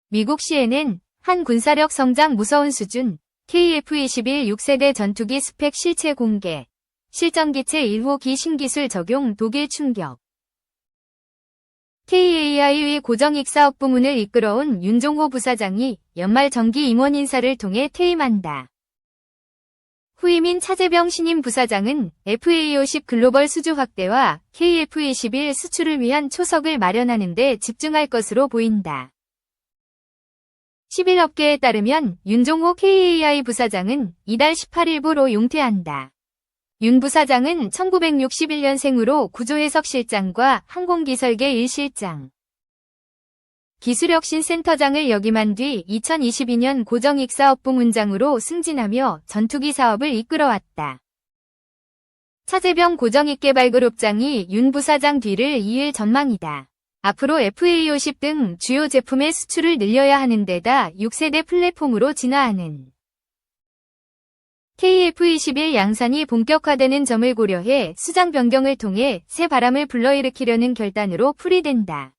미국 CNN, 한 군사력 성장 무서운 수준, KF-21 6세대 전투기 스펙 실체 공개, 실전기체 1호기 신기술 적용 독일 충격. KAI의 고정익사업 부문을 이끌어온 윤종호 부사장이 연말 정기 임원 인사를 통해 퇴임한다. 후임인 차재병 신임 부사장은 FA50 글로벌 수주 확대와 KF-21 수출을 위한 초석을 마련하는 데 집중할 것으로 보인다. 11업계에 따르면 윤종호 KAI 부사장은 이달 18일부로 용퇴한다. 윤 부사장은 1961년생으로 구조해석 실장과 항공기설계 1실장, 기술혁신센터장을 역임한 뒤 2022년 고정익사업부문장으로 승진하며 전투기 사업을 이끌어왔다. 차재병 고정익개발그룹장이 윤 부사장 뒤를 이을 전망이다. 앞으로 FA50 등 주요 제품의 수출을 늘려야 하는 데다 6세대 플랫폼으로 진화하는 KF-21 양산이 본격화되는 점을 고려해 수장 변경을 통해 새 바람을 불러일으키려는 결단으로 풀이된다.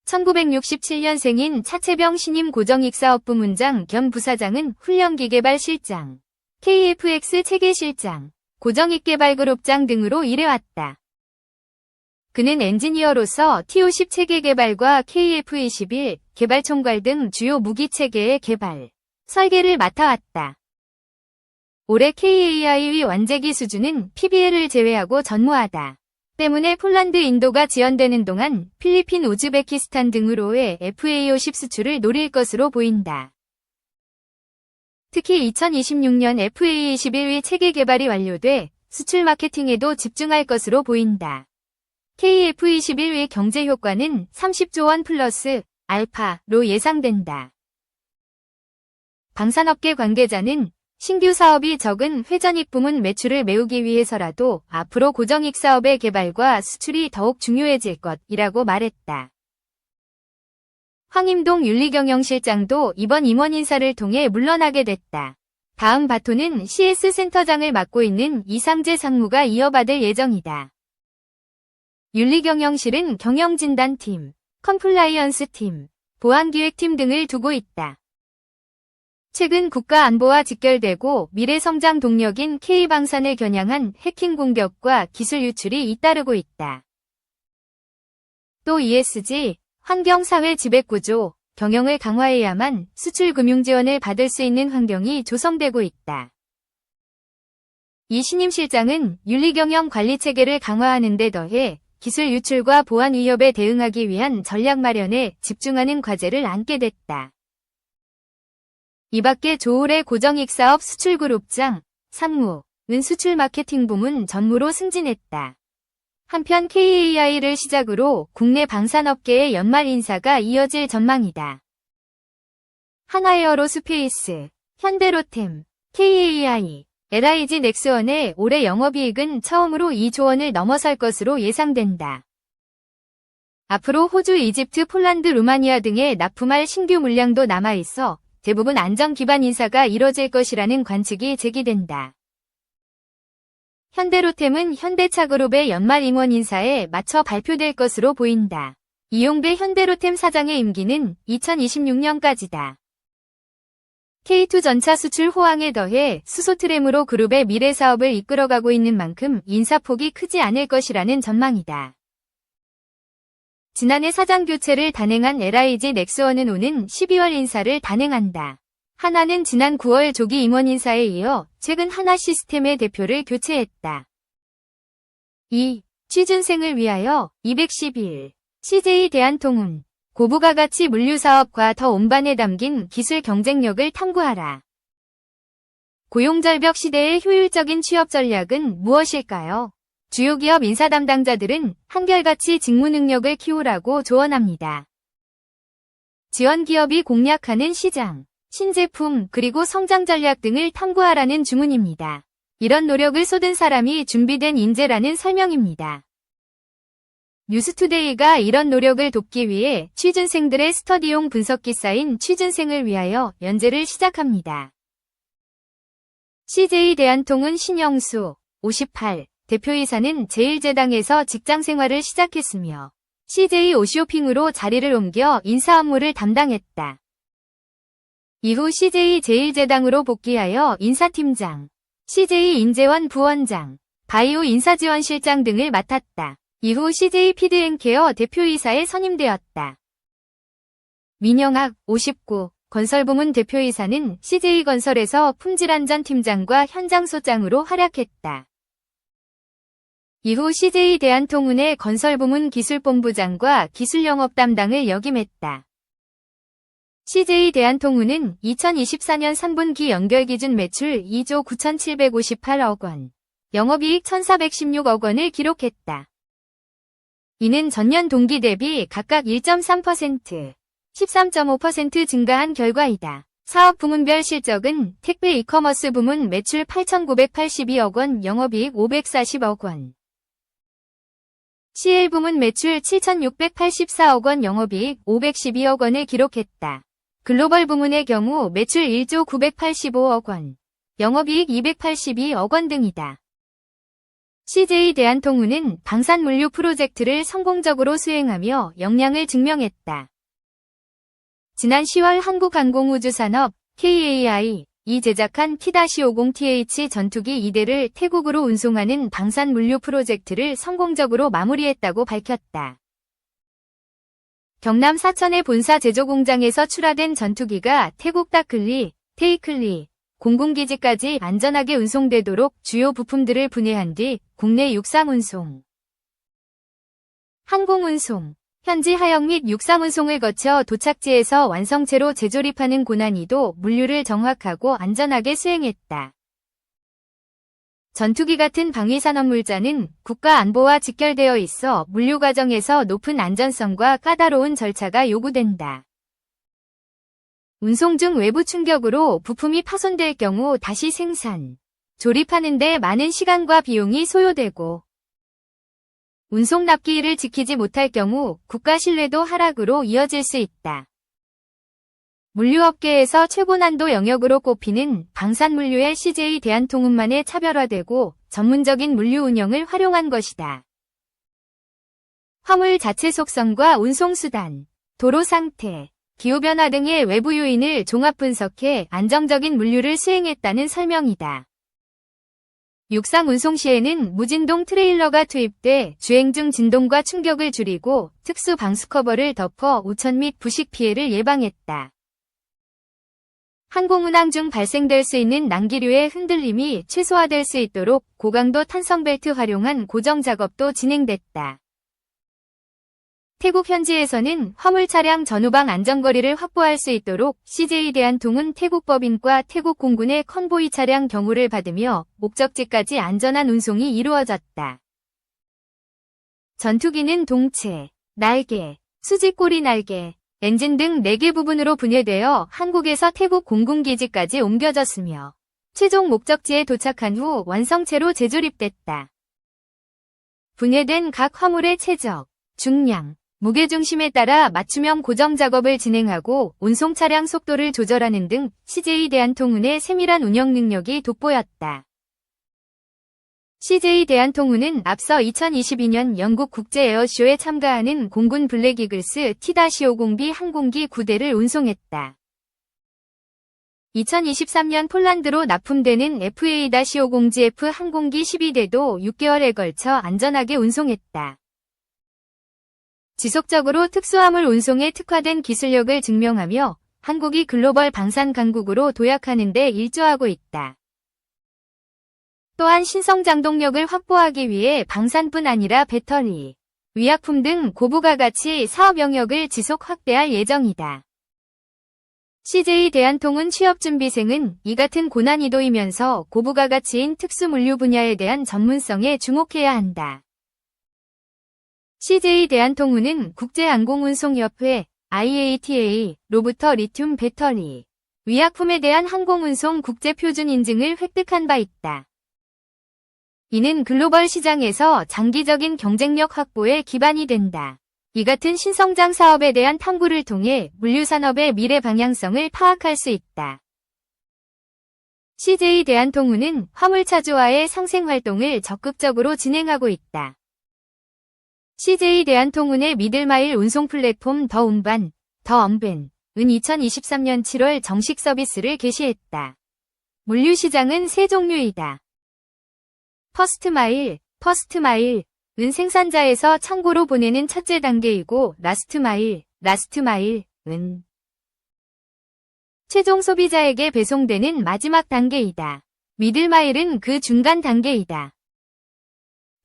1967년생인 차재병 신임 고정익사업부문장 겸 부사장은 훈련기개발실장, KFX 체계실장, 고정익개발그룹장 등으로 일해왔다. 그는 엔지니어로서 T-50 체계 개발과 KF-21 개발 총괄 등 주요 무기 체계의 개발, 설계를 맡아왔다. 올해 KAI의 완제기 수준은 PBL을 제외하고 전무하다. 때문에 폴란드, 인도가 지연되는 동안 필리핀, 우즈베키스탄 등으로의 FA50 수출을 노릴 것으로 보인다. 특히 2026년 FA21의 체계 개발이 완료돼 수출 마케팅에도 집중할 것으로 보인다. KF-21의 경제 효과는 30조 원 플러스 알파로 예상된다. 방산업계 관계자는 신규 사업이 적은 회전익 부문 매출을 메우기 위해서라도 앞으로 고정익 사업의 개발과 수출이 더욱 중요해질 것이라고 말했다. 황임동 윤리경영실장도 이번 임원 인사를 통해 물러나게 됐다. 다음 바톤은 CS 센터장을 맡고 있는 이상재 상무가 이어받을 예정이다. 윤리경영실은 경영진단팀, 컴플라이언스팀, 보안기획팀 등을 두고 있다. 최근 국가안보와 직결되고 미래성장 동력인 K방산을 겨냥한 해킹 공격과 기술 유출이 잇따르고 있다. 또 ESG, 환경사회 지배구조, 경영을 강화해야만 수출 금융 지원을 받을 수 있는 환경이 조성되고 있다. 이 신임 실장은 윤리경영 관리체계를 강화하는 데 더해 기술 유출과 보안 위협에 대응하기 위한 전략 마련에 집중하는 과제를 안게 됐다. 이 밖에 조올의 고정익사업 수출그룹장, 상무은 수출 마케팅 부문 전무로 승진했다. 한편 KAI를 시작으로 국내 방산업계의 연말 인사가 이어질 전망이다. 하나에어로스페이스, 현대로템, KAI, LIG 넥스원의 올해 영업이익은 처음으로 2조 원을 넘어설 것으로 예상된다. 앞으로 호주, 이집트, 폴란드, 루마니아 등에 납품할 신규 물량도 남아있어 대부분 안정 기반 인사가 이뤄질 것이라는 관측이 제기된다. 현대로템은 현대차그룹의 연말 임원 인사에 맞춰 발표될 것으로 보인다. 이용배 현대로템 사장의 임기는 2026년까지다. K2 전차 수출 호황에 더해 수소트램으로 그룹의 미래 사업을 이끌어가고 있는 만큼 인사폭이 크지 않을 것이라는 전망이다. 지난해 사장 교체를 단행한 LIG 넥스원은 오는 12월 인사를 단행한다. 하나는 지난 9월 조기 임원 인사에 이어 최근 하나시스템의 대표를 교체했다. 2. 취준생을 위하여 211. CJ 대한통운. 고부가 가치 물류사업과 더 온반에 담긴 기술 경쟁력을 탐구하라. 고용절벽 시대의 효율적인 취업 전략은 무엇일까요? 주요 기업 인사 담당자들은 한결같이 직무 능력을 키우라고 조언합니다. 지원 기업이 공략하는 시장, 신제품 그리고 성장 전략 등을 탐구하라는 주문입니다. 이런 노력을 쏟은 사람이 준비된 인재라는 설명입니다. 뉴스투데이가 이런 노력을 돕기 위해 취준생들의 스터디용 분석기 쌓인 취준생을 위하여 연재를 시작합니다. CJ 대한통운 신영수, 58, 대표이사는 제1제당에서 직장생활을 시작했으며 CJ 오쇼핑으로 자리를 옮겨 인사 업무를 담당했다. 이후 CJ 제일제당으로 복귀하여 인사팀장, CJ 인재원 부원장, 바이오 인사지원실장 등을 맡았다. 이후 CJ 피드앤케어 대표이사에 선임되었다. 민영학 59 건설부문 대표이사는 CJ건설에서 품질안전팀장과 현장소장으로 활약했다. 이후 CJ대한통운의 건설부문 기술본부장과 기술영업 담당을 역임했다. CJ대한통운은 2024년 3분기 연결기준 매출 2조 9,758억 원, 영업이익 1,416억 원을 기록했다. 이는 전년 동기 대비 각각 1.3%, 13.5% 증가한 결과이다. 사업 부문별 실적은 택배 이커머스 부문 매출 8,982억 원, 영업이익 540억 원. CL 부문 매출 7,684억 원, 영업이익 512억 원을 기록했다. 글로벌 부문의 경우 매출 1조 985억 원, 영업이익 282억 원 등이다. CJ대한통운은 방산물류 프로젝트를 성공적으로 수행하며 역량을 증명했다. 지난 10월 한국항공우주산업 KAI 이 제작한 T-50TH 전투기 2대를 태국으로 운송하는 방산물류 프로젝트를 성공적으로 마무리했다고 밝혔다. 경남 사천의 본사 제조공장에서 출하된 전투기가 태국 다클리, 테이클리, 공군기지까지 안전하게 운송되도록 주요 부품들을 분해한 뒤 국내 육상운송, 항공운송, 현지 하역 및 육상운송을 거쳐 도착지에서 완성체로 재조립하는 고난이도 물류를 정확하고 안전하게 수행했다. 전투기 같은 방위산업물자는 국가 안보와 직결되어 있어 물류 과정에서 높은 안전성과 까다로운 절차가 요구된다. 운송 중 외부 충격으로 부품이 파손될 경우 다시 생산, 조립하는 데 많은 시간과 비용이 소요되고 운송 납기일을 지키지 못할 경우 국가 신뢰도 하락으로 이어질 수 있다. 물류업계에서 최고 난도 영역으로 꼽히는 방산물류의 CJ대한통운만의 차별화되고 전문적인 물류 운영을 활용한 것이다. 화물 자체 속성과 운송수단, 도로 상태, 기후변화 등의 외부 요인을 종합 분석해 안정적인 물류를 수행했다는 설명이다. 육상 운송 시에는 무진동 트레일러가 투입돼 주행 중 진동과 충격을 줄이고 특수 방수 커버를 덮어 우천 및 부식 피해를 예방했다. 항공운항 중 발생될 수 있는 난기류의 흔들림이 최소화될 수 있도록 고강도 탄성벨트 활용한 고정 작업도 진행됐다. 태국 현지에서는 화물 차량 전후방 안전거리를 확보할 수 있도록 CJ대한통운 태국법인과 태국 공군의 컨보이 차량 경호를 받으며 목적지까지 안전한 운송이 이루어졌다. 전투기는 동체, 날개, 수직꼬리 날개, 엔진 등 4개 부분으로 분해되어 한국에서 태국 공군기지까지 옮겨졌으며 최종 목적지에 도착한 후 완성체로 재조립됐다. 분해된 각 화물의 최적, 중량, 무게중심에 따라 맞춤형 고정 작업을 진행하고 운송 차량 속도를 조절하는 등 CJ대한통운의 세밀한 운영 능력이 돋보였다. CJ대한통운은 앞서 2022년 영국 국제 에어쇼에 참가하는 공군 블랙이글스 T-50B 항공기 9대를 운송했다. 2023년 폴란드로 납품되는 FA-50GF 항공기 12대도 6개월에 걸쳐 안전하게 운송했다. 지속적으로 특수화물 운송에 특화된 기술력을 증명하며 한국이 글로벌 방산 강국으로 도약하는 데 일조하고 있다. 또한 신성장동력을 확보하기 위해 방산뿐 아니라 배터리, 의약품 등 고부가가치 사업 영역을 지속 확대할 예정이다. CJ대한통운 취업준비생은 이 같은 고난이도이면서 고부가가치인 특수물류 분야에 대한 전문성에 주목해야 한다. CJ대한통운은 국제항공운송협회 IATA로부터 리튬 배터리, 의약품에 대한 항공운송 국제표준 인증을 획득한 바 있다. 이는 글로벌 시장에서 장기적인 경쟁력 확보에 기반이 된다. 이 같은 신성장 사업에 대한 탐구를 통해 물류산업의 미래 방향성을 파악할 수 있다. CJ대한통운은 화물차주와의 상생활동을 적극적으로 진행하고 있다. CJ 대한통운의 미들마일 운송 플랫폼 더 운반, 더 언밴은 2023년 7월 정식 서비스를 개시했다. 물류 시장은 세 종류이다. 퍼스트마일, 은 생산자에서 창고로 보내는 첫째 단계이고 라스트마일은 최종 소비자에게 배송되는 마지막 단계이다. 미들마일은 그 중간 단계이다.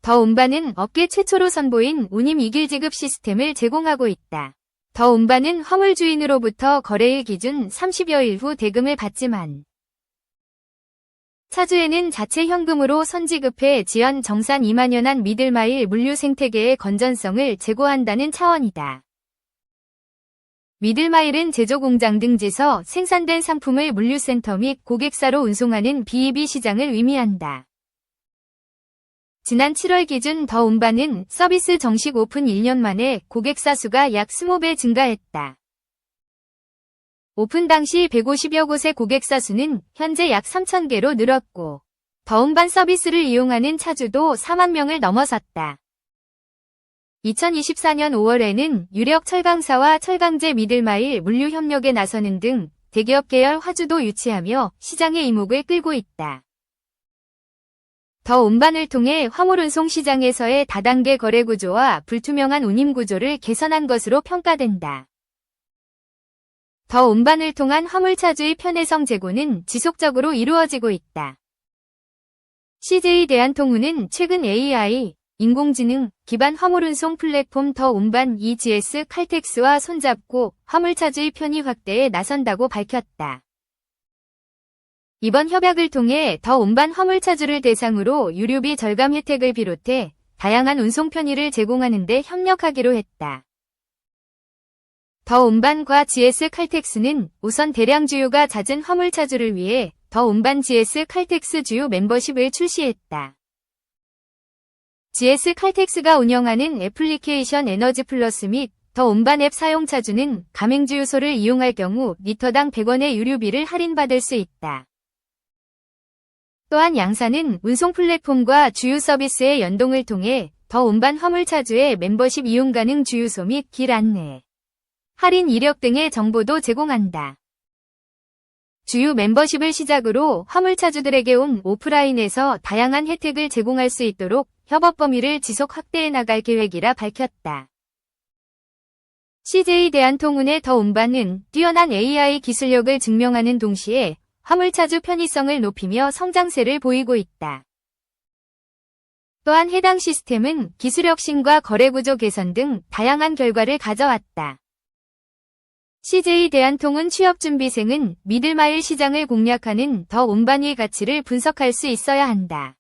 더 운반은 업계 최초로 선보인 운임 이길 지급 시스템을 제공하고 있다. 더 운반은 화물 주인으로부터 거래일 기준 30여일 후 대금을 받지만 차주에는 자체 현금으로 선지급해 지연 정산 2만여난 미들마일 물류 생태계의 건전성을 제고한다는 차원이다. 미들마일은 제조공장 등지서 생산된 상품을 물류센터 및 고객사로 운송하는 B2B 시장을 의미한다. 지난 7월 기준 더 운반은 서비스 정식 오픈 1년 만에 고객사 수가 약 20배 증가했다. 오픈 당시 150여 곳의 고객사 수는 현재 약 3,000개로 늘었고 더 운반 서비스를 이용하는 차주도 4만 명을 넘어섰다. 2024년 5월에는 유력 철강사와 철강제 미들마일 물류 협력에 나서는 등 대기업 계열 화주도 유치하며 시장의 이목을 끌고 있다. 더 운반을 통해 화물운송 시장에서의 다단계 거래 구조와 불투명한 운임 구조를 개선한 것으로 평가된다. 더 운반을 통한 화물차주의 편의성 제고는 지속적으로 이루어지고 있다. CJ 대한통운은 최근 AI, 인공지능 기반 화물운송 플랫폼 더 운반 EGS 칼텍스와 손잡고 화물차주의 편의 확대에 나선다고 밝혔다. 이번 협약을 통해 더 운반 화물차주를 대상으로 유류비 절감 혜택을 비롯해 다양한 운송 편의를 제공하는 데 협력하기로 했다. 더 운반과 GS 칼텍스는 우선 대량 주유가 잦은 화물차주를 위해 더 운반 GS 칼텍스 주유 멤버십을 출시했다. GS 칼텍스가 운영하는 애플리케이션 에너지 플러스 및 더 운반 앱 사용차주는 가맹주유소를 이용할 경우 리터당 100원의 유류비를 할인받을 수 있다. 또한 양사는 운송 플랫폼과 주유 서비스의 연동을 통해 더 운반 화물차주의 멤버십 이용 가능 주유소 및 길 안내, 할인 이력 등의 정보도 제공한다. 주유 멤버십을 시작으로 화물차주들에게 온 오프라인에서 다양한 혜택을 제공할 수 있도록 협업 범위를 지속 확대해 나갈 계획이라 밝혔다. CJ 대한통운의 더 운반은 뛰어난 AI 기술력을 증명하는 동시에 화물차주 편의성을 높이며 성장세를 보이고 있다. 또한 해당 시스템은 기술 혁신과 거래구조 개선 등 다양한 결과를 가져왔다. CJ 대한통운 취업준비생은 미들마일 시장을 공략하는 더 운반의 가치를 분석할 수 있어야 한다.